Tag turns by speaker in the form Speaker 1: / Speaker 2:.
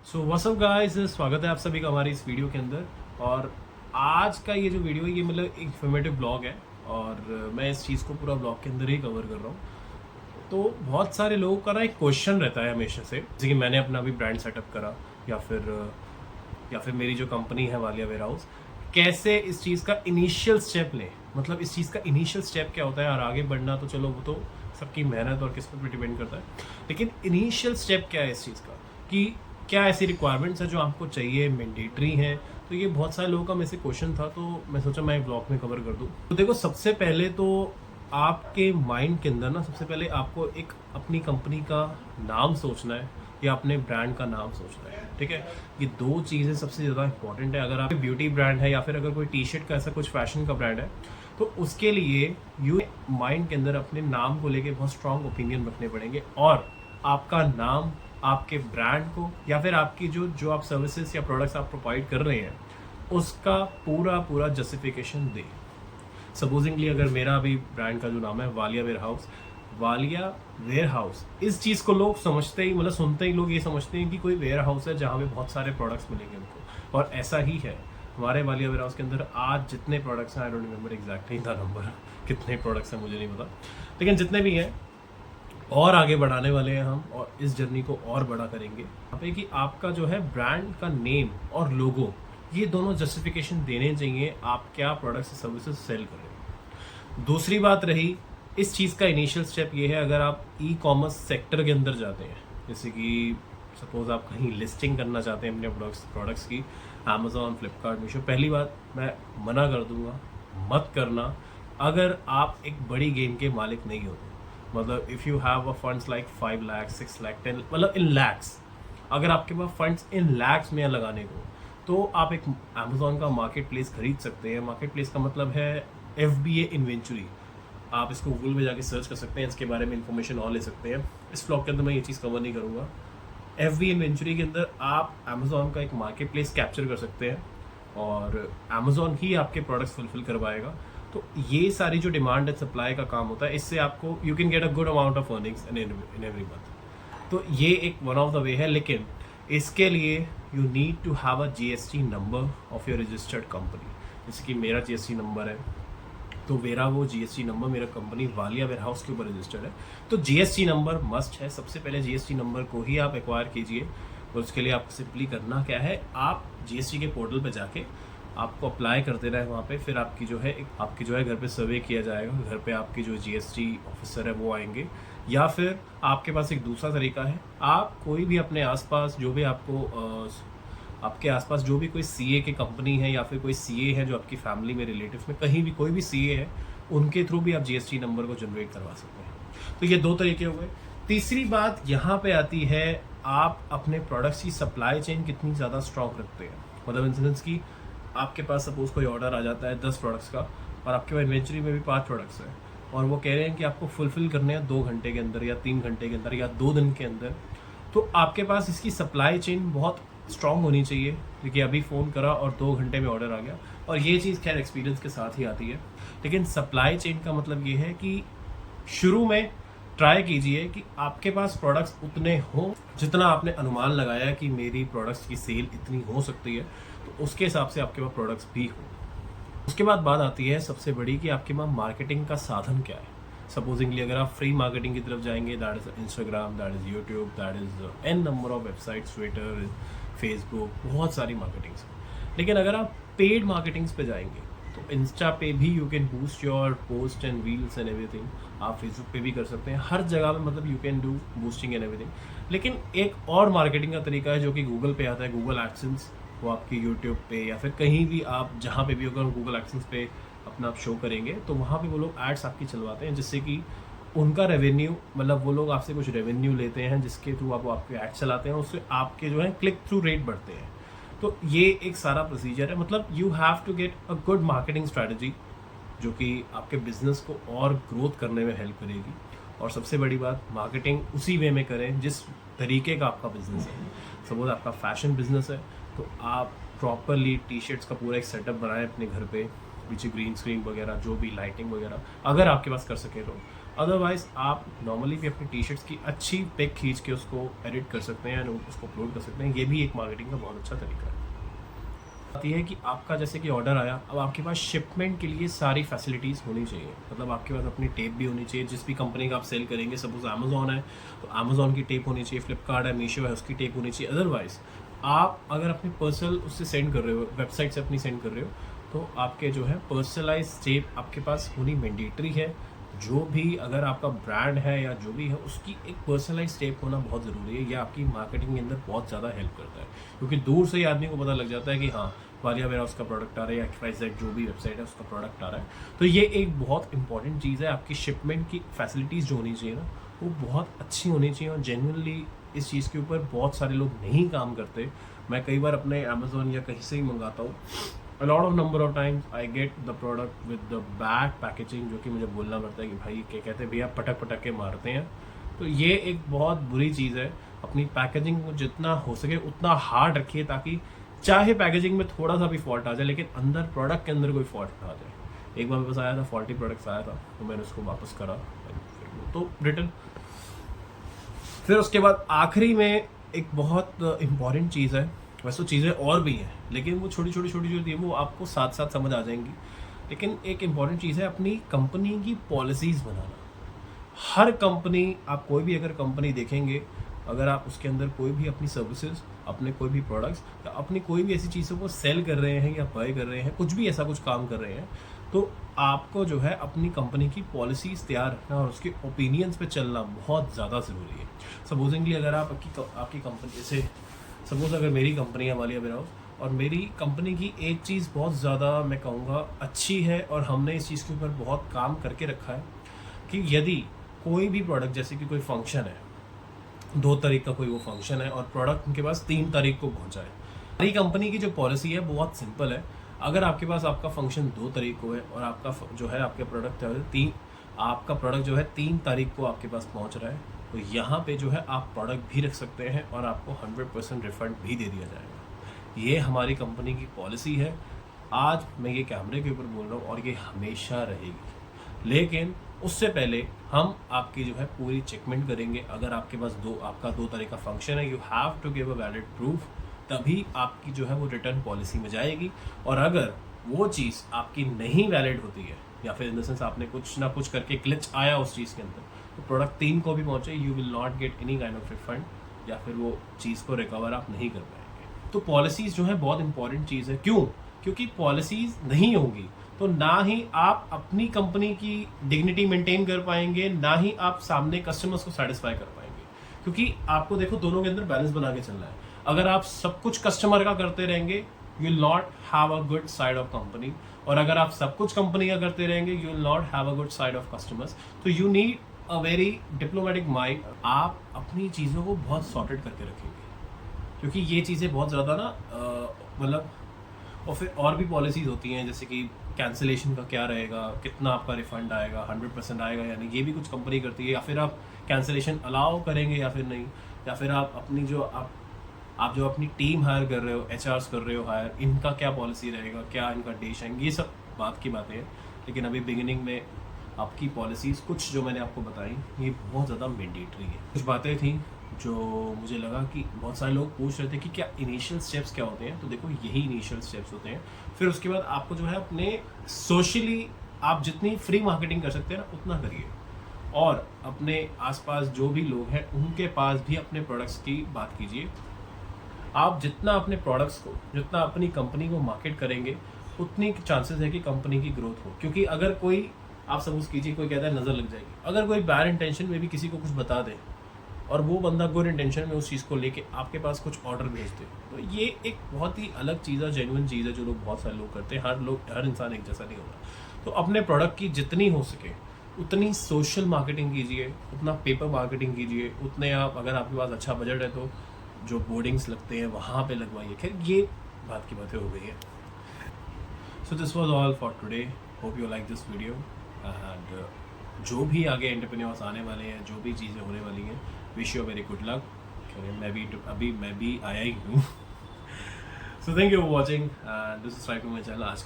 Speaker 1: So what's up guys, स्वागत है आप सभी का हमारी इस वीडियो के अंदर। और आज का ये जो वीडियो है ये मतलब इंफॉर्मेटिव ब्लॉग है और मैं इस चीज़ को पूरा ब्लॉग के अंदर ही कवर कर रहा हूँ। तो बहुत सारे लोगों का ना एक क्वेश्चन रहता है हमेशा से, जैसे कि मैंने अपना भी ब्रांड सेटअप करा या फिर मेरी जो कंपनी है वालिया वेयर हाउस, कैसे इस चीज़ का इनिशियल स्टेप लें। मतलब इस चीज़ का इनिशियल स्टेप क्या होता है, और आगे बढ़ना तो चलो वो तो सबकी मेहनत और किस्मत पर डिपेंड करता है, लेकिन इनिशियल स्टेप क्या है इस चीज़ का, कि क्या ऐसी रिक्वायरमेंट्स हैं जो आपको चाहिए, मैंडेटरी हैं। तो ये बहुत सारे लोगों का मेरे से क्वेश्चन था, तो मैं सोचा मैं ब्लॉग में कवर कर दूँ। तो देखो, सबसे पहले तो आपके माइंड के अंदर ना सबसे पहले आपको एक अपनी कंपनी का नाम सोचना है या अपने ब्रांड का नाम सोचना है। ठीक है, ये दो चीज़ें सबसे ज़्यादा इंपॉर्टेंट है। अगर आप ब्यूटी ब्रांड है या फिर अगर कोई टी शर्ट का ऐसा कुछ फैशन का ब्रांड है, तो उसके लिए यू माइंड के अंदर अपने नाम को लेके बहुत स्ट्रांग ओपिनियन रखने पड़ेंगे, और आपका नाम आपके ब्रांड को या फिर आपकी जो जो आप सर्विसेज या प्रोडक्ट्स आप प्रोवाइड कर रहे हैं उसका पूरा पूरा जस्टिफिकेशन दे। सपोजिंगली अगर मेरा अभी ब्रांड का जो नाम है Walia warehouse, Walia warehouse, इस चीज़ को लोग समझते ही, मतलब सुनते ही लोग ये समझते हैं कि कोई वेयर हाउस है जहाँ पे बहुत सारे प्रोडक्ट्स मिलेंगे उनको, और ऐसा ही है। हमारे वालिया वेयर हाउस के अंदर आज जितने प्रोडक्ट्स हैं, I don't remember exactly the number, कितने प्रोडक्ट्स हैं मुझे नहीं पता, लेकिन जितने भी हैं और आगे बढ़ाने वाले हैं हम, और इस जर्नी को और बड़ा करेंगे यहाँ पे कि आपका जो है ब्रांड का नेम और लोगो, ये दोनों जस्टिफिकेशन देने चाहिए आप क्या प्रोडक्ट्स सर्विसेज सेल कर रहे हैं। दूसरी बात रही इस चीज़ का इनिशियल स्टेप ये है, अगर आप ई कॉमर्स सेक्टर के अंदर जाते हैं, जैसे कि सपोज आप कहीं लिस्टिंग करना चाहते हैं अपने प्रोडक्ट्स की, अमेजोन, फ्लिपकार्ट, मीशो, पहली बात मैं मना कर दूंगा, मत करना अगर आप एक बड़ी गेम के मालिक नहीं होते। मतलब if you have a funds like 5 lakh 6 lakh 10, मतलब इन लैक्स, अगर आपके पास फंड्स इन लैक्स में लगाने को, तो आप एक अमेजोन का मार्केट प्लेस खरीद सकते हैं। मार्केट प्लेस का मतलब है FBA इन्वेंचुरी। आप इसको गूगल में जाके सर्च कर सकते हैं, इसके बारे में इंफॉर्मेशन और ले सकते हैं। इस ब्लॉग के अंदर मैं ये चीज़ कवर नहीं करूँगा। FBA इन्वेंचुरी के अंदर आप अमेजोन का एक मार्केट प्लेस कैप्चर कर सकते हैं और अमेजोन ही आपके प्रोडक्ट्स फुलफिल करवाएगा। तो ये सारी जो डिमांड एंड सप्लाई का काम होता है, इससे आपको you can get a good amount of earnings in every month. तो ये एक वन ऑफ द वे है, लेकिन इसके लिए you need to have a GST number of your registered company. जैसे कि मेरा GST नंबर है, तो मेरा वो GST नंबर मेरा कंपनी वालिया वेयर हाउस के ऊपर रजिस्टर्ड है, तो GST नंबर मस्ट है। सबसे पहले GST नंबर को ही आप एक्वायर कीजिए, और उसके लिए आपको सिंपली करना क्या है, आप GST के पोर्टल पे जाके आपको अप्लाई कर देना है वहाँ पे। फिर आपकी जो है घर पे सर्वे किया जाएगा, घर पे आपकी जो GST ऑफिसर है वो आएंगे, या फिर आपके पास एक दूसरा तरीका है, आप कोई भी अपने आसपास जो भी आपके आसपास जो भी कोई CA की कंपनी है या फिर कोई CA है जो आपकी फैमिली में, रिलेटिव्स में कहीं भी कोई भी CA है, उनके थ्रू भी आप GST नंबर को जनरेट करवा सकते हैं। तो ये दो तरीके हो गए। तीसरी बात यहाँ पे आती है, आप अपने प्रोडक्ट्स की सप्लाई चेन कितनी ज़्यादा स्ट्रॉन्ग रखते हैं। मतलब इन सेंस की आपके पास सपोज कोई ऑर्डर आ जाता है 10 प्रोडक्ट्स का, और आपके पास इन्वेंट्री में भी 5 प्रोडक्ट्स हैं, और वो कह रहे हैं कि आपको फुलफिल करने हैं 2 घंटे के अंदर या 3 घंटे के अंदर या 2 दिन के अंदर, तो आपके पास इसकी सप्लाई चेन बहुत स्ट्रांग होनी चाहिए। क्योंकि अभी फ़ोन करा और 2 घंटे में ऑर्डर आ गया, और ये चीज़ खैर एक्सपीरियंस के साथ ही आती है, लेकिन सप्लाई चेन का मतलब ये है कि शुरू में ट्राई कीजिए कि आपके पास प्रोडक्ट्स उतने हों जितना आपने अनुमान लगाया कि मेरी प्रोडक्ट्स की सेल इतनी हो सकती है, तो उसके हिसाब से आपके पास प्रोडक्ट्स भी हो। उसके बाद बात आती है सबसे बड़ी, कि आपके पास मार्केटिंग का साधन क्या है। सपोजिंगली अगर आप फ्री मार्केटिंग की तरफ जाएंगे, that is Instagram, that is YouTube, that is an number of websites, Twitter, Facebook, बहुत सारी मार्केटिंग्स। लेकिन अगर आप पेड मार्केटिंग्स पे जाएंगे, तो इंस्टा पे भी you can boost your post and reels and everything. आप फेसबुक पे भी कर सकते हैं, हर जगह पे मतलब you can do boosting and everything. लेकिन एक और मार्केटिंग का तरीका है जो कि गूगल पे आता है, गूगल एडसेंस। वो आपकी यूट्यूब पे या फिर कहीं भी आप जहाँ पे भी अगर गूगल एडसेंस पे अपना आप शो करेंगे, तो वहाँ पे वो लोग एड्स आपकी चलवाते हैं, जिससे कि उनका रेवेन्यू, मतलब वो लोग आपसे कुछ रेवेन्यू लेते हैं जिसके थ्रू आप आपके एड चलाते हैं, उससे आपके जो है क्लिक थ्रू रेट बढ़ते हैं। तो ये एक सारा प्रोसीजर है। मतलब you have to get a good marketing strategy जो कि आपके बिजनेस को और ग्रोथ करने में हेल्प करेगी। और सबसे बड़ी बात, मार्केटिंग उसी वे में करें जिस तरीके का आपका बिजनेस है। सपोज आपका फैशन बिजनेस है, तो आप प्रॉपरली टी-शर्ट्स का पूरा एक सेटअप बनाएं अपने घर पे, पीछे ग्रीन स्क्रीन वगैरह, जो भी लाइटिंग वगैरह अगर आपके पास कर सके तो अदरवाइज आप नॉर्मली भी अपनी टी शर्ट्स की अच्छी पिक खींच के उसको एडिट कर सकते हैं, उसको अपलोड कर सकते हैं। ये भी एक मार्केटिंग का बहुत अच्छा तरीका है। आती है कि आपका जैसे कि ऑर्डर आया, अब आपके पास शिपमेंट के लिए सारी फैसिलिटीज़ होनी चाहिए। मतलब आपके पास अपनी टेप भी होनी चाहिए, जिस भी कंपनी का आप सेल करेंगे, सपोज अमेजोन है तो अमेजोन की टेप होनी चाहिए, फ्लिपकार्ट है, मीशो है, उसकी टेप होनी चाहिए। अदरवाइज आप अगर अपनी पर्सनल उससे सेंड कर रहे हो, वेबसाइट से अपनी सेंड कर रहे हो, तो आपके जो है पर्सनलाइज टेप आपके पास होनी मैंडेटरी है। जो भी अगर आपका ब्रांड है या जो भी है, उसकी एक पर्सनलाइज टेप होना बहुत ज़रूरी है। ये आपकी मार्केटिंग के अंदर बहुत ज़्यादा हेल्प करता है, क्योंकि दूर से ही आदमी को पता लग जाता है कि हाँ वालिया वेयर हाउस का प्रोडक्ट आ रहा है, या XYZ जो भी वेबसाइट है उसका प्रोडक्ट आ रहा है। तो ये एक बहुत इंपॉर्टेंट चीज़ है। आपकी शिपमेंट की फैसिलिटीज़ जो होनी चाहिए ना, वो बहुत अच्छी होनी चाहिए। और जेन्युइनली इस चीज़ के ऊपर बहुत सारे लोग नहीं काम करते। मैं कई बार अपने अमेजोन या कहीं से ही मंगाता हूँ, a lot of number of times I get the product with the bad packaging, जो कि मुझे बोलना पड़ता है कि भाई क्या कहते हैं भैया, पटक पटक के मारते हैं। तो ये एक बहुत बुरी चीज़ है। अपनी पैकेजिंग को जितना हो सके उतना हार्ड रखिए, ताकि चाहे पैकेजिंग में थोड़ा सा भी फॉल्ट आ जाए, लेकिन अंदर प्रोडक्ट के अंदर कोई फॉल्ट ना आ जाए। एक बार मेरे पास आया था, फॉल्टी प्रोडक्ट्स आया था, तो मैंने उसको वापस करा, तो रिटर्न। फिर उसके बाद आखिरी में एक बहुत इम्पॉर्टेंट चीज़ है। वैसे तो चीज़ें और भी हैं, लेकिन वो छोटी छोटी जो होती है वो आपको साथ साथ समझ आ जाएंगी। लेकिन एक इम्पॉर्टेंट चीज़ है अपनी कंपनी की पॉलिसीज़ बनाना। हर कंपनी, आप कोई भी अगर कंपनी देखेंगे, अगर आप उसके अंदर कोई भी अपनी सर्विसेज, अपने कोई भी प्रोडक्ट्स या अपनी कोई भी ऐसी चीज़ों को सेल कर रहे हैं या बाय कर रहे हैं, कुछ भी ऐसा कुछ काम कर रहे हैं, तो आपको जो है अपनी कंपनी की पॉलिसीज़ तैयार रखना और उसके ओपिनियंस पे चलना बहुत ज़्यादा ज़रूरी है। सपोजिंगली अगर आप आपकी कंपनी, जैसे सपोज अगर मेरी कंपनी है वालिया वेयर हाउस, और मेरी कंपनी की एक चीज़ बहुत ज़्यादा मैं कहूँगा अच्छी है, और हमने इस चीज़ के ऊपर बहुत काम करके रखा है कि यदि कोई भी प्रोडक्ट, जैसे कि कोई फंक्शन है, 2 तारीख का कोई वो फंक्शन है और प्रोडक्ट उनके पास 3 तारीख को पहुंचा है। हमारी कंपनी की जो पॉलिसी है बहुत सिंपल है। अगर आपके पास आपका फंक्शन 2 तारीख को है और आपका जो है आपके प्रोडक्ट है आपका प्रोडक्ट जो है 3 तारीख को आपके पास पहुंच रहा है, तो यहाँ पे जो है आप प्रोडक्ट भी रख सकते हैं और आपको 100% रिफंड भी दे दिया जाएगा। ये हमारी कंपनी की पॉलिसी है। आज मैं ये कैमरे के ऊपर बोल रहा हूँ और ये हमेशा रहेगी। लेकिन उससे पहले हम आपकी जो है पूरी चेकमेंट करेंगे। अगर आपके पास आपका 2 तारीख का फंक्शन है, you have to give a valid proof, तभी आपकी जो है वो रिटर्न पॉलिसी में जाएगी। और अगर वो चीज़ आपकी नहीं वैलिड होती है, या फिर इन द सेंस आपने कुछ ना कुछ करके ग्लिच आया उस चीज़ के अंदर, तो प्रोडक्ट 3 को भी पहुँचे, you will not get any kind of refund, या फिर वो चीज़ को रिकवर आप नहीं कर पाएंगे। तो पॉलिसीज़ जो है बहुत इंपॉर्टेंट चीज़ है। क्यों? क्योंकि पॉलिसीज़ नहीं होंगी तो ना ही आप अपनी कंपनी की डिग्निटी मेंटेन कर पाएंगे, ना ही आप सामने कस्टमर्स को सेटिस्फाई कर पाएंगे। क्योंकि आपको देखो, दोनों के अंदर बैलेंस बना के चलना है। अगर आप सब कुछ कस्टमर का करते रहेंगे, you will not have a good side of company, और अगर आप सब कुछ कंपनी का करते रहेंगे, you will not have a good side of customers. तो you need a very diplomatic mind. आप अपनी चीज़ों को बहुत सॉर्टेड करके रखेंगे, क्योंकि ये चीज़ें बहुत ज़्यादा ना मतलब, और फिर और भी पॉलिसीज़ होती हैं, जैसे कि कैंसिलेशन का क्या रहेगा, कितना आपका रिफंड आएगा, 100% आएगा या नहीं, ये भी कुछ कंपनी करती है। या फिर आप कैंसिलेशन अलाउ करेंगे या फिर नहीं, या फिर आप अपनी जो आप जो अपनी टीम हायर कर रहे हो, HRs कर रहे हो हायर, इनका क्या पॉलिसी रहेगा, क्या इनका डेश आएंगे, ये सब बात की बातें हैं। लेकिन अभी बिगिनिंग में आपकी पॉलिसीज़ कुछ जो मैंने आपको बताई, ये बहुत ज़्यादा मैंडेटरी है। कुछ बातें थी जो मुझे लगा कि बहुत सारे लोग पूछ रहे थे कि क्या इनिशियल स्टेप्स क्या होते हैं, तो देखो यही इनिशियल स्टेप्स होते हैं। फिर उसके बाद आपको जो है अपने सोशली आप जितनी फ्री मार्केटिंग कर सकते हैं ना, उतना करिए, और अपने आसपास जो भी लोग हैं उनके पास भी अपने प्रोडक्ट्स की बात कीजिए। आप जितना अपने प्रोडक्ट्स को, जितना अपनी कंपनी को मार्केट करेंगे, उतनी चांसेस है कि कंपनी की ग्रोथ हो। क्योंकि अगर कोई, आप सपोज कीजिए कोई कहता है नज़र लग जाएगी, अगर कोई बैड इंटेंशन में भी किसी को कुछ बता दे और वो बंदा गुड इंटेंशन में उस चीज़ को लेके आपके पास कुछ ऑर्डर भेज दे, तो ये एक बहुत ही अलग चीज़ है, जेन्युइन चीज़ है, जो लोग बहुत सारे लोग करते हैं। हर इंसान एक जैसा नहीं होता। तो अपने प्रोडक्ट की जितनी हो सके उतनी सोशल मार्केटिंग कीजिए, उतना पेपर मार्केटिंग कीजिए, उतने आप, अगर आपके पास अच्छा बजट है तो जो बोर्डिंग्स लगते हैं वहाँ पे लगवाइए। खैर ये बात की बातें हो गई है। So this was all for today. Hope you like this video. And जो भी आगे एंटरप्रेन्योर्स आने वाले हैं, जो भी चीज़ें होने वाली हैं, wish you very good luck. मैं भी आया ही हूँ। So thank you for watching and this is right to my channel. आज